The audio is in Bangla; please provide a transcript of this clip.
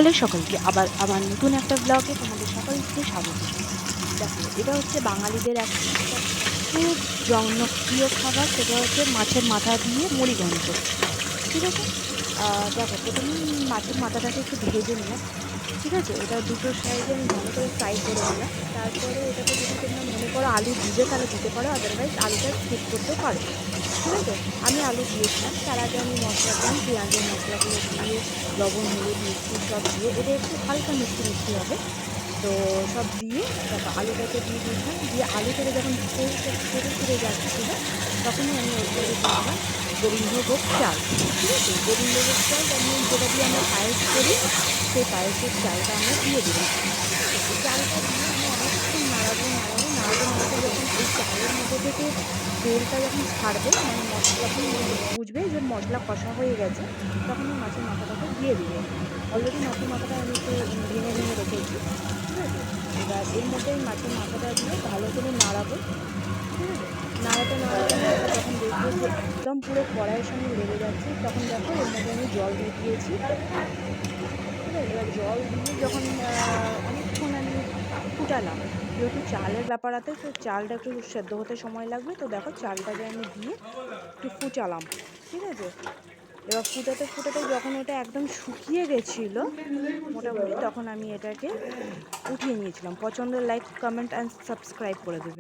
হ্যালো সকলকে, আবার আমার নতুন একটা ব্লগে তোমাদের সকলকে স্বাগত। দেখো, এটা হচ্ছে বাঙালিদের একটা খুব জনপ্রিয় খাবার, সেটা হচ্ছে মাছের মাথা দিয়ে মুড়িঘণ্ট। ঠিক আছে। দেখো, প্রথমেই মাছের মাথাটাকে একটু ভেজে নিলাম। ঠিক আছে, ওটা দুটো সাইডে আমি ভালো করে ফ্রাই করে নিলাম। তারপরে ওটাতে যদি তোমরা মনে করো আলু দিবে তাহলে দিতে পারো, আদারওয়াইজ আলুটা স্কিপ করতেও পারো। ঠিক আছে, আমি আলু দিয়েছিলাম। তার আগে আমি মশলা দিলাম, পেঁয়াজের মশলাগুলো দিয়ে লবণ হলুদ মিষ্টি সব দিয়ে, এটা একটু হালকা মিষ্টি মিষ্টি হবে। তো সব দিয়ে তারপর আলুটাকে দিয়ে দিয়েছিলাম, দিয়ে আলু থেকে যখন তেলটা ছেড়ে ছেড়ে যাচ্ছিলো তখনই আমি ওর মধ্যে দিয়ে দিলাম গোবিন্দভোগ চাল। ঠিক আছে, গোবিন্দভোগ চাল আমি যেটা দিয়ে আমরা পায়েস করি, সেই পায়েসের চালটা আমরা দিয়ে দিলাম। ঠিক আছে, এই চালটা দিয়ে আমি অনেকক্ষণ নাড়াবো নাড়াবো নাড়াতে নাড়াতে যখন এই চালের মধ্যে থেকে তেলটা যখন ছাড়বে, মানে মশলা যখন বুঝবে যে মশলা কষা হয়ে গেছে, তখন এই মাছের মাথাটাকে দিয়ে দিবে। অলরেডি মাছের মাথাটা আমি একটু ভেঙে ভেঙে রেখেছি। ঠিক আছে, এবার এর মধ্যে এই মাছের মাথাটা দিয়ে ভালো করে নাড়াবো। ঠিক আছে, নাড়াতে নাড়াতে নাড়াতে যখন দেখবো যে একদম পুরো কড়াইয়ের সঙ্গে লেগে যাচ্ছে, তখন দেখো এর মধ্যে আমি জল দিয়ে দিয়েছি। ঠিক আছে, এবার জল দিয়ে যখন অনেকক্ষণ আমি ফুটালাম, যেহেতু চালের ব্যাপার আছে তো চালটা একটু সেদ্ধ হতে সময় লাগবে, তো দেখো চালটাকে আমি দিয়ে একটু ফুটালাম। ঠিক আছে, এবার ফুটাতে ফুটাতে যখন ওটা একদম শুকিয়ে গেছিলো মোটামুটি, তখন আমি এটাকে উঠিয়ে নিয়েছিলাম। পছন্দের লাইক কমেন্ট অ্যান্ড সাবস্ক্রাইব করে দেবে।